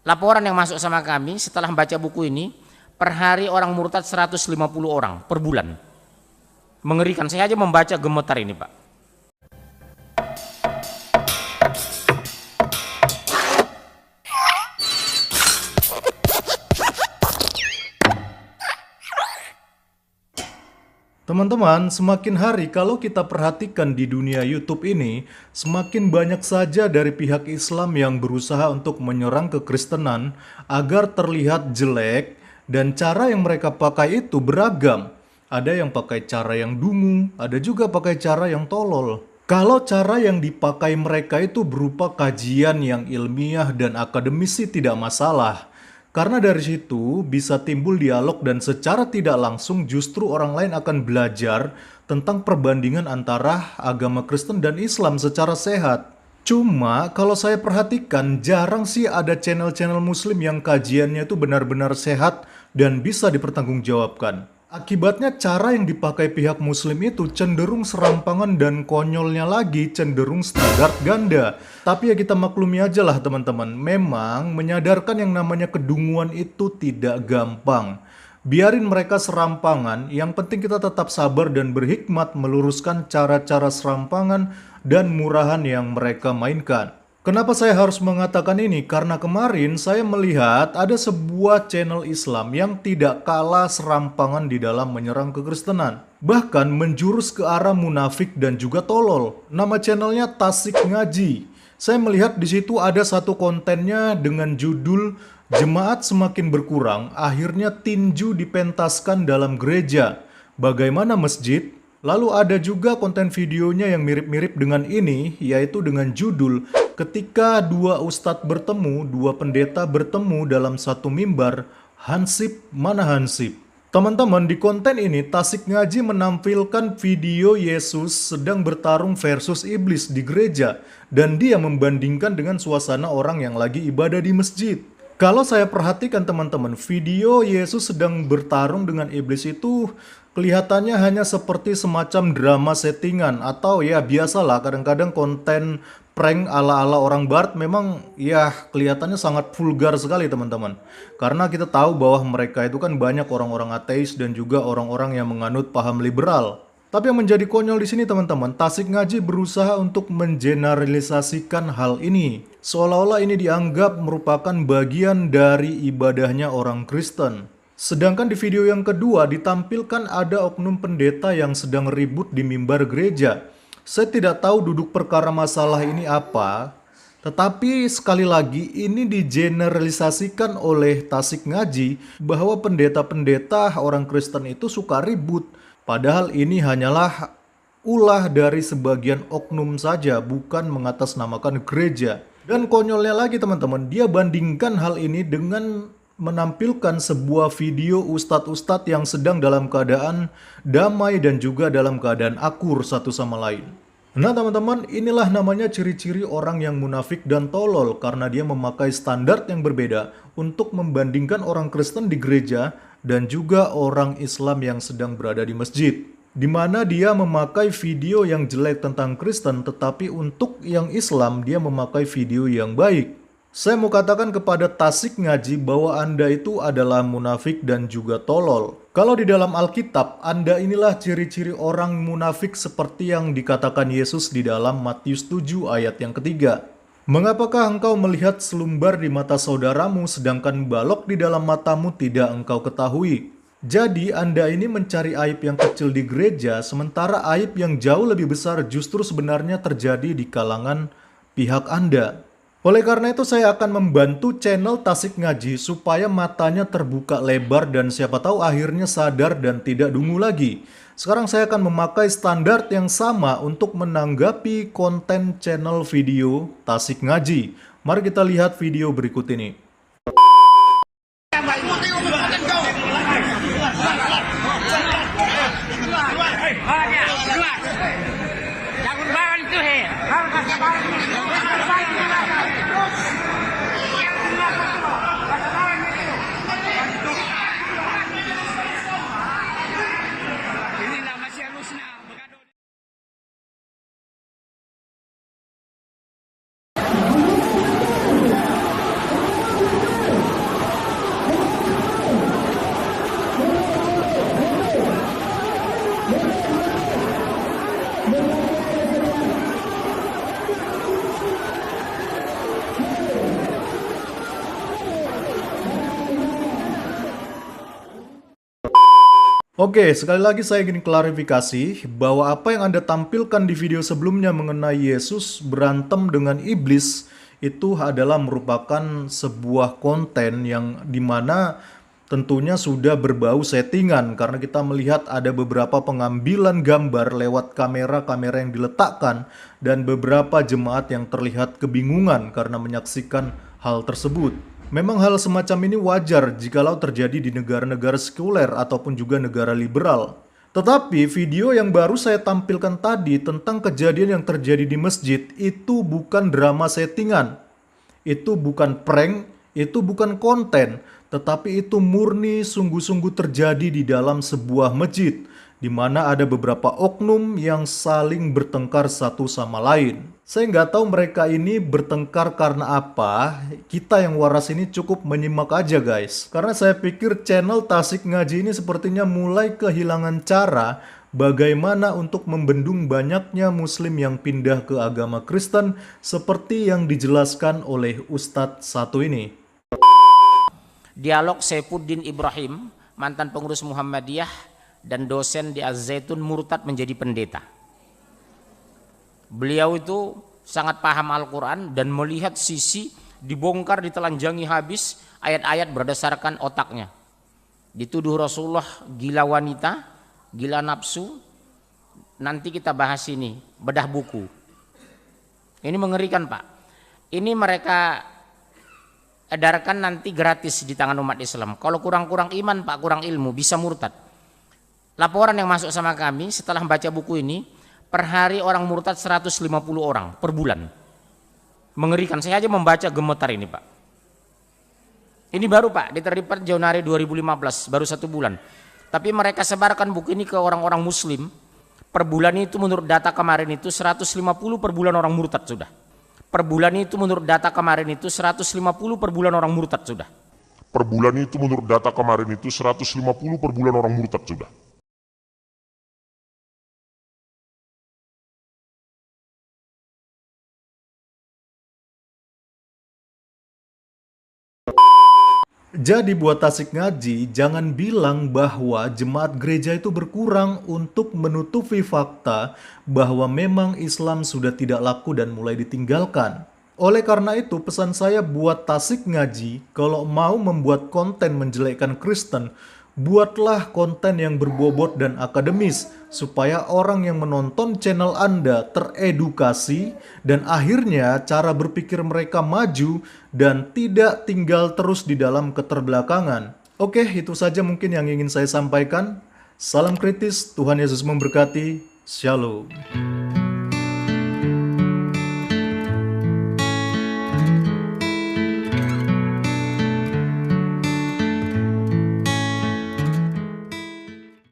Laporan yang masuk sama kami setelah membaca buku ini, per hari orang murtad 150 orang per bulan. Mengerikan, saya aja membaca gemetar ini Pak. Teman-teman, semakin hari kalau kita perhatikan di dunia YouTube ini, semakin banyak saja dari pihak Islam yang berusaha untuk menyerang kekristenan agar terlihat jelek, dan cara yang mereka pakai itu beragam. Ada yang pakai cara yang dungu, ada juga pakai cara yang tolol. Kalau cara yang dipakai mereka itu berupa kajian yang ilmiah dan akademis sih tidak masalah. Karena dari situ bisa timbul dialog dan secara tidak langsung justru orang lain akan belajar tentang perbandingan antara agama Kristen dan Islam secara sehat. Cuma kalau saya perhatikan jarang sih ada channel-channel Muslim yang kajiannya itu benar-benar sehat dan bisa dipertanggungjawabkan. Akibatnya cara yang dipakai pihak Muslim itu cenderung serampangan dan konyolnya lagi cenderung standar ganda. Tapi ya kita maklumi aja lah teman-teman, memang menyadarkan yang namanya kedunguan itu tidak gampang. Biarin mereka serampangan, yang penting kita tetap sabar dan berhikmat meluruskan cara-cara serampangan dan murahan yang mereka mainkan. Kenapa saya harus mengatakan ini? Karena kemarin saya melihat ada sebuah channel Islam yang tidak kalah serampangan di dalam menyerang kekristenan. Bahkan menjurus ke arah munafik dan juga tolol. Nama channelnya Tasik Ngaji. Saya melihat di situ ada satu kontennya dengan judul "Jemaat semakin berkurang, akhirnya tinju dipentaskan dalam gereja. Bagaimana masjid?" Lalu ada juga konten videonya yang mirip-mirip dengan ini, yaitu dengan judul "Ketika dua ustadz bertemu, dua pendeta bertemu dalam satu mimbar, Hansip mana Hansip?" Teman-teman, di konten ini Tasik Ngaji menampilkan video Yesus sedang bertarung versus iblis di gereja, dan dia membandingkan dengan suasana orang yang lagi ibadah di masjid. Kalau saya perhatikan teman-teman, video Yesus sedang bertarung dengan iblis itu kelihatannya hanya seperti semacam drama settingan, atau ya biasalah kadang-kadang konten prank ala-ala orang barat memang ya kelihatannya sangat vulgar sekali teman-teman. Karena kita tahu bahwa mereka itu kan banyak orang-orang ateis dan juga orang-orang yang menganut paham liberal. Tapi yang menjadi konyol di sini teman-teman, Tasik Ngaji berusaha untuk mengeneralisasikan hal ini. Seolah-olah ini dianggap merupakan bagian dari ibadahnya orang Kristen. Sedangkan di video yang kedua ditampilkan ada oknum pendeta yang sedang ribut di mimbar gereja. Saya tidak tahu duduk perkara masalah ini apa, tetapi sekali lagi ini digeneralisasikan oleh Tasik Ngaji bahwa pendeta-pendeta orang Kristen itu suka ribut. Padahal ini hanyalah ulah dari sebagian oknum saja, bukan mengatasnamakan gereja. Dan konyolnya lagi teman-teman, dia bandingkan hal ini dengan menampilkan sebuah video ustadz-ustadz yang sedang dalam keadaan damai dan juga dalam keadaan akur satu sama lain. Nah teman-teman, inilah namanya ciri-ciri orang yang munafik dan tolol karena dia memakai standar yang berbeda untuk membandingkan orang Kristen di gereja dan juga orang Islam yang sedang berada di masjid. Di mana dia memakai video yang jelek tentang Kristen, tetapi untuk yang Islam dia memakai video yang baik. Saya mau katakan kepada Tasik Ngaji bahwa Anda itu adalah munafik dan juga tolol. Kalau di dalam Alkitab, Anda inilah ciri-ciri orang munafik seperti yang dikatakan Yesus di dalam Matius 7 ayat yang ketiga. Mengapakah engkau melihat selumbar di mata saudaramu sedangkan balok di dalam matamu tidak engkau ketahui? Jadi Anda ini mencari aib yang kecil di gereja, sementara aib yang jauh lebih besar justru sebenarnya terjadi di kalangan pihak Anda. Oleh karena itu saya akan membantu channel Tasik Ngaji supaya matanya terbuka lebar dan siapa tahu akhirnya sadar dan tidak dungu lagi. Sekarang saya akan memakai standar yang sama untuk menanggapi konten channel video Tasik Ngaji. Mari kita lihat video berikut ini. Oke, sekali lagi saya ingin klarifikasi bahwa apa yang Anda tampilkan di video sebelumnya mengenai Yesus berantem dengan iblis itu adalah merupakan sebuah konten yang dimana tentunya sudah berbau settingan karena kita melihat ada beberapa pengambilan gambar lewat kamera-kamera yang diletakkan dan beberapa jemaat yang terlihat kebingungan karena menyaksikan hal tersebut. Memang hal semacam ini wajar jikalau terjadi di negara-negara sekuler ataupun juga negara liberal. Tetapi video yang baru saya tampilkan tadi tentang kejadian yang terjadi di masjid itu bukan drama settingan. Itu bukan prank, itu bukan konten, tetapi itu murni sungguh-sungguh terjadi di dalam sebuah masjid, di mana ada beberapa oknum yang saling bertengkar satu sama lain. Saya nggak tahu mereka ini bertengkar karena apa. Kita yang waras ini cukup menyimak aja guys. Karena saya pikir channel Tasik Ngaji ini sepertinya mulai kehilangan cara bagaimana untuk membendung banyaknya muslim yang pindah ke agama Kristen seperti yang dijelaskan oleh Ustadz satu ini. Dialog Saifuddin Ibrahim, mantan pengurus Muhammadiyah dan dosen di Az-Zaitun, murtad menjadi pendeta. Beliau itu sangat paham Al-Quran dan melihat sisi dibongkar, ditelanjangi habis ayat-ayat berdasarkan otaknya. Dituduh Rasulullah gila wanita, gila nafsu. Nanti kita bahas ini, bedah buku. Ini mengerikan Pak. Ini mereka edarkan nanti gratis di tangan umat Islam. Kalau kurang-kurang iman Pak, kurang ilmu, bisa murtad. Laporan yang masuk sama kami setelah membaca buku ini, per hari orang murtad 150 orang per bulan. Mengerikan, saya aja membaca gemetar ini Pak. Ini baru Pak, diterima Januari 2015, baru 1 bulan. Tapi mereka sebarkan buku ini ke orang-orang muslim. Per bulan itu menurut data kemarin itu 150 per bulan orang murtad sudah. Per bulan itu menurut data kemarin itu 150 per bulan orang murtad sudah. Per bulan itu menurut data kemarin itu 150 per bulan orang murtad sudah. Jadi buat Tasik Ngaji, jangan bilang bahwa jemaat gereja itu berkurang untuk menutupi fakta bahwa memang Islam sudah tidak laku dan mulai ditinggalkan. Oleh karena itu, pesan saya buat Tasik Ngaji, kalau mau membuat konten menjelekkan Kristen, buatlah konten yang berbobot dan akademis, supaya orang yang menonton channel Anda teredukasi dan akhirnya cara berpikir mereka maju dan tidak tinggal terus di dalam keterbelakangan. Oke, itu saja mungkin yang ingin saya sampaikan. Salam kritis, Tuhan Yesus memberkati. Shalom.